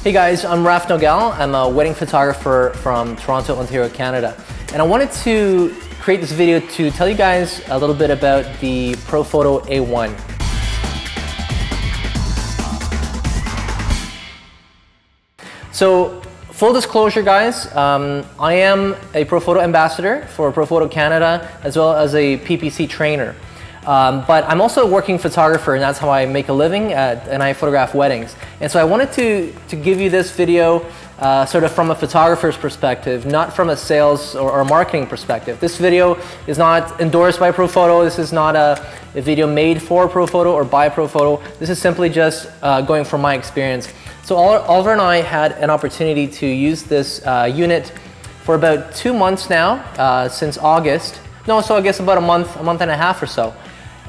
Hey guys, I'm Raf Nogel. I'm a wedding photographer from Toronto, Ontario, Canada. And I wanted to create this video to tell you guys a little bit about the Profoto A1. So, full disclosure guys, I am a Profoto ambassador for Profoto Canada as well as a PPC trainer. But I'm also a working photographer, and that's how I make a living and I photograph weddings. And so I wanted to give you this video sort of from a photographer's perspective, not from a sales or marketing perspective. This video is not endorsed by Profoto. This is not a video made for Profoto or by Profoto. This is simply just going from my experience. So Oliver and I had an opportunity to use this unit for about 2 months now, since August. No, so I guess about a month and a half or so.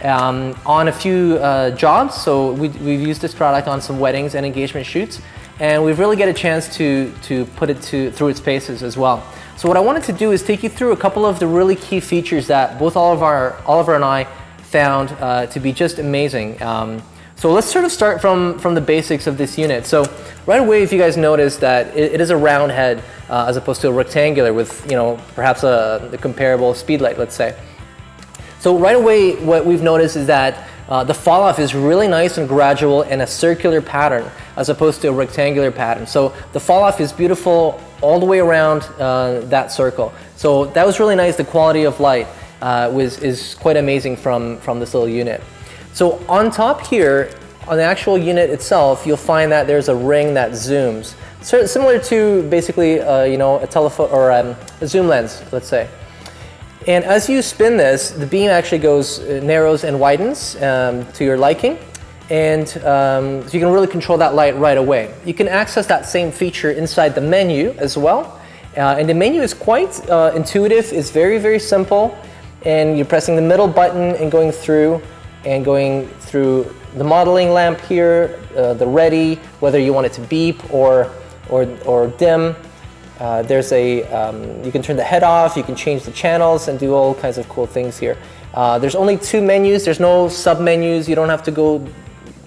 On a few jobs, so we've used this product on some weddings and engagement shoots, and we've really get a chance to put it through its paces as well. So what I wanted to do is take you through a couple of the really key features that both Oliver and I found to be just amazing. So let's sort of start from the basics of this unit. So right away, if you guys notice that it is a round head as opposed to a rectangular with, you know, perhaps a comparable speed light, let's say. So right away, what we've noticed is that the fall off is really nice and gradual in a circular pattern as opposed to a rectangular pattern. So the fall off is beautiful all the way around that circle. So that was really nice. The quality of light is quite amazing from this little unit. So on top here, on the actual unit itself, you'll find that there's a ring that zooms. So similar to basically you know, a telephoto or a zoom lens, let's say. And as you spin this, the beam actually narrows and widens to your liking, and so you can really control that light right away. You can access that same feature inside the menu as well, and the menu is quite intuitive. It's very, very simple, and you're pressing the middle button and going through the modeling lamp here, the ready, whether you want it to beep or dim. There's you can turn the head off, you can change the channels and do all kinds of cool things here. There's only 2 menus, there's no sub-menus, you don't have to go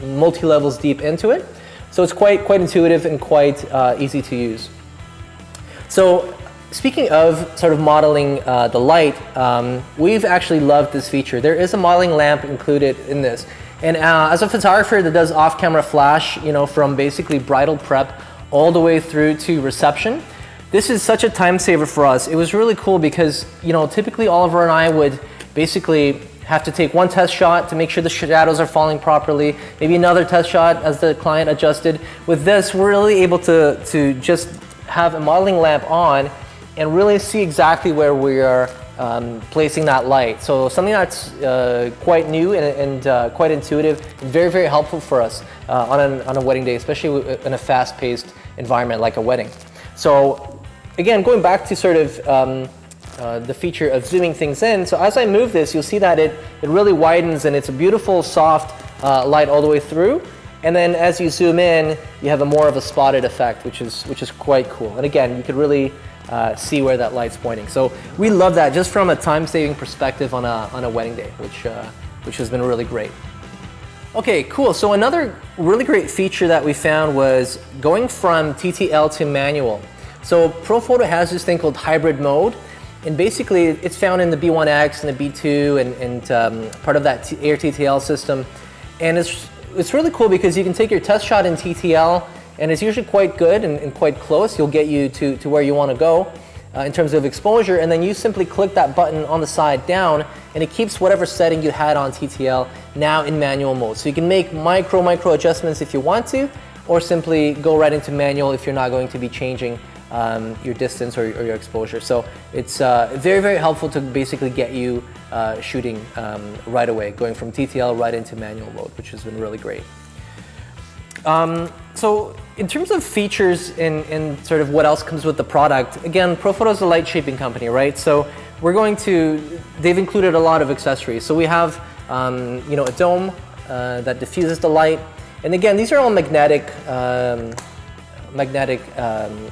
multi-levels deep into it. So it's quite intuitive and quite easy to use. So speaking of sort of modeling the light, we've actually loved this feature. There is a modeling lamp included in this. And as a photographer that does off-camera flash, you know, from basically bridal prep all the way through to reception, this is such a time saver for us. It was really cool because, you know, typically Oliver and I would basically have to take one test shot to make sure the shadows are falling properly, maybe another test shot as the client adjusted. With this, we're really able to just have a modeling lamp on and really see exactly where we are placing that light. So something that's quite new and quite intuitive and very, very helpful for us on a wedding day, especially in a fast-paced environment like a wedding. So again, going back to sort of the feature of zooming things in, so as I move this, you'll see that it really widens and it's a beautiful soft light all the way through. And then as you zoom in, you have more of a spotted effect, which is quite cool. And again, you could really see where that light's pointing. So we love that just from a time-saving perspective on a wedding day, which has been really great. Okay, cool. So another really great feature that we found was going from TTL to manual. So Profoto has this thing called hybrid mode, and basically it's found in the B1X and the B2 and part of that AirTTL system. And it's really cool because you can take your test shot in TTL, and it's usually quite good and quite close. You'll get you to where you want to go in terms of exposure, and then you simply click that button on the side down, and it keeps whatever setting you had on TTL now in manual mode. So you can make micro adjustments if you want to, or simply go right into manual if you're not going to be changing your distance or your exposure. So it's very, very helpful to basically get you shooting right away, going from TTL right into manual mode, which has been really great. So in terms of features and sort of what else comes with the product, again, Profoto is a light shaping company, right? So they've included a lot of accessories. So we have, you know, a dome that diffuses the light. And again, these are all magnetic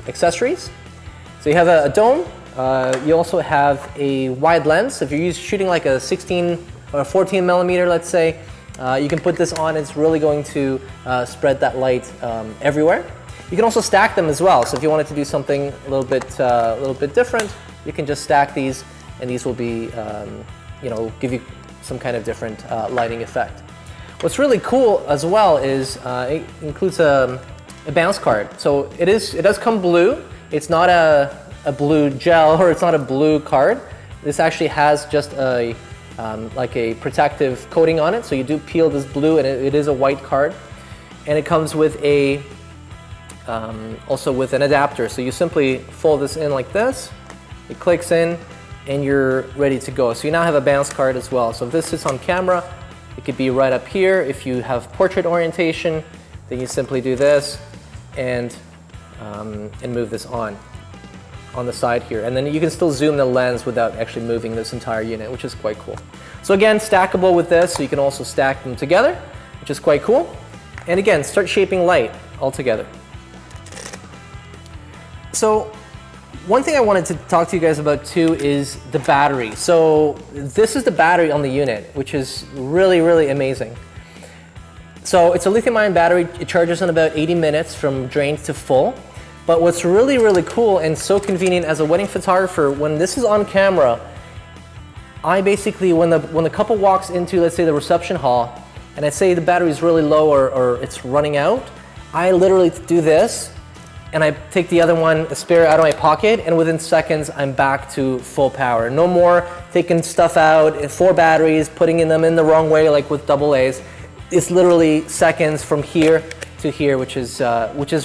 accessories. So you have a dome. You also have a wide lens. So if you're shooting like a 16 or a 14 millimeter, let's say, you can put this on. It's really going to spread that light everywhere. You can also stack them as well. So if you wanted to do something a little bit different, you can just stack these, and these will be, give you some kind of different lighting effect. What's really cool as well is it includes a bounce card. So it does come blue. It's not a blue gel, or it's not a blue card. This actually has just a like a protective coating on it. So you do peel this blue, and it is a white card, and it comes with a also with an adapter. So you simply fold this in like this. It clicks in, and you're ready to go. So you now have a bounce card as well. So if this sits on camera, it could be right up here. If you have portrait orientation, then you simply do this and move this on the side here. And then you can still zoom the lens without actually moving this entire unit, which is quite cool. So again, stackable with this, so you can also stack them together, which is quite cool. And again, start shaping light all together. So one thing I wanted to talk to you guys about too is the battery. So this is the battery on the unit, which is really, really amazing. So it's a lithium ion battery. It charges in about 80 minutes from drain to full. But what's really, really cool and so convenient as a wedding photographer, when this is on camera, I basically, when the couple walks into, let's say, the reception hall, and I say the battery is really low or it's running out, I literally do this, and I take the other one, a spare, out of my pocket, and within seconds, I'm back to full power. No more taking stuff out, 4 batteries, putting them in the wrong way, like with AA's. It's literally seconds from here to here, which is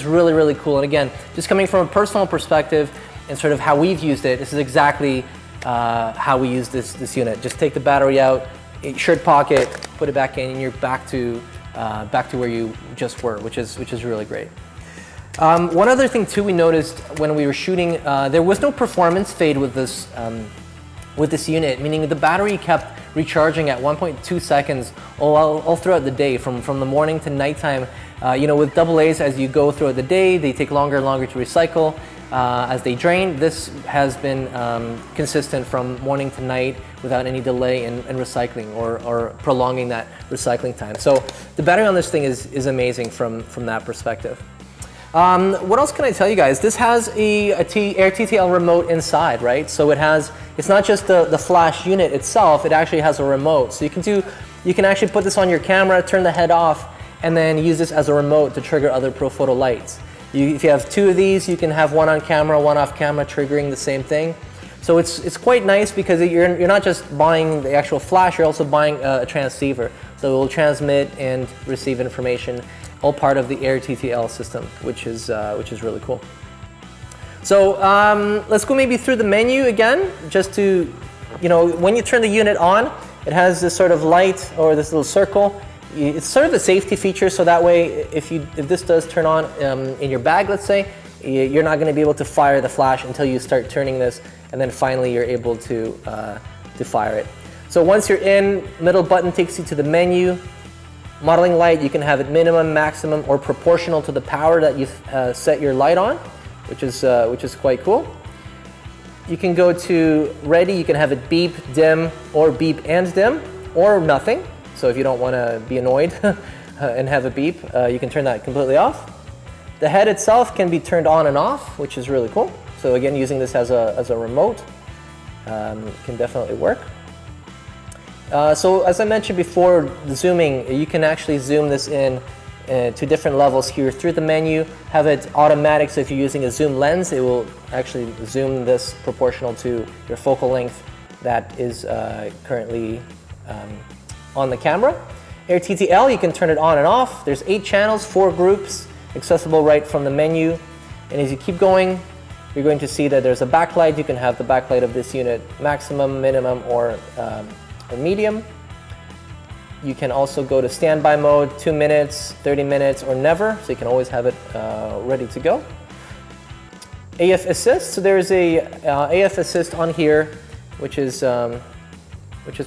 really, really cool. And again, just coming from a personal perspective and sort of how we've used it, this is exactly how we use this unit. Just take the battery out, shirt pocket, put it back in, and you're back to where you just were, which is really great. One other thing too we noticed when we were shooting, there was no performance fade with this unit, meaning the battery kept recharging at 1.2 seconds all throughout the day, from the morning to nighttime. With AA's, as you go throughout the day, they take longer and longer to recycle as they drain. This has been consistent from morning to night without any delay in recycling or prolonging that recycling time. So the battery on this thing is amazing from that perspective. What else can I tell you guys? This has a AirTTL remote inside, right? So it's not just the flash unit itself, it actually has a remote. So you can actually put this on your camera, turn the head off, and then use this as a remote to trigger other Profoto lights. If you have 2 of these, you can have one on camera, one off camera, triggering the same thing. So it's quite nice because you're not just buying the actual flash, you're also buying a transceiver. So it will transmit and receive information, all part of the AirTTL system, which is really cool. So let's go maybe through the menu again, just to, when you turn the unit on, it has this sort of light or this little circle. It's sort of a safety feature, so that way if this does turn on in your bag, let's say, you're not going to be able to fire the flash until you start turning this, and then finally you're able to fire it. So once you're in, middle button takes you to the menu. Modeling light, you can have it minimum, maximum, or proportional to the power that you set your light on, which is quite cool. You can go to ready, you can have it beep, dim, or beep and dim, or nothing. So if you don't want to be annoyed and have a beep, you can turn that completely off. The head itself can be turned on and off, which is really cool. So again, using this as a remote can definitely work. So as I mentioned before, zooming, you can actually zoom this in to different levels here through the menu, have it automatic, so if you're using a zoom lens, it will actually zoom this proportional to your focal length that is currently on the camera. AirTTL, you can turn it on and off. There's 8 channels, 4 groups, accessible right from the menu. And as you keep going, you're going to see that there's a backlight. You can have the backlight of this unit maximum, minimum, or medium. You can also go to standby mode, 2 minutes, 30 minutes, or never, so you can always have it ready to go. AF assist, so there's a AF assist on here, which is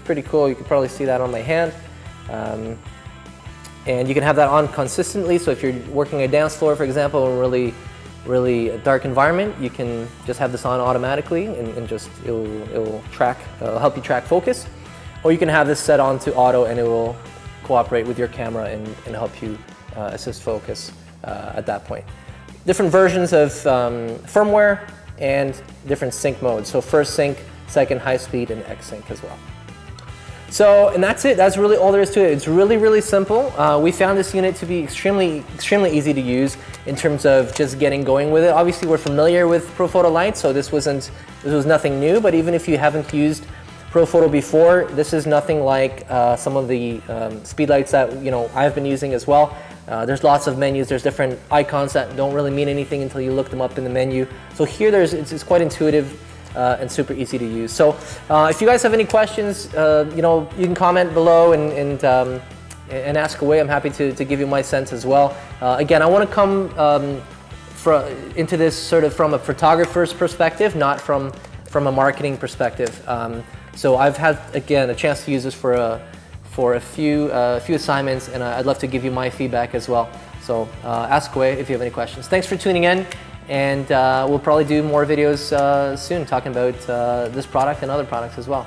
pretty cool. You can probably see that on my hand. And you can have that on consistently, so if you're working a dance floor, for example, in a really dark environment, you can just have this on automatically and just it'll help you track focus. Or you can have this set on to auto and it will cooperate with your camera and help you assist focus at that point. different versions of firmware and different sync modes. So first sync, second high speed, and X sync as well. So, and that's it. That's really all there is to it. It's really, really simple. We found this unit to be extremely easy to use in terms of just getting going with it. Obviously, we're familiar with Profoto lights, so this was nothing new. But even if you haven't used Profoto before, this is nothing like some of the speed lights that I've been using as well. There's lots of menus. There's different icons that don't really mean anything until you look them up in the menu. So here, it's quite intuitive. And super easy to use. So if you guys have any questions, you can comment below and ask away. I'm happy to give you my sense as well. Again, I want to come into this sort of from a photographer's perspective, not from a marketing perspective. So I've had, again, a chance to use this for a few assignments, and I'd love to give you my feedback as well. So ask away if you have any questions. Thanks for tuning in. And we'll probably do more videos soon talking about this product and other products as well.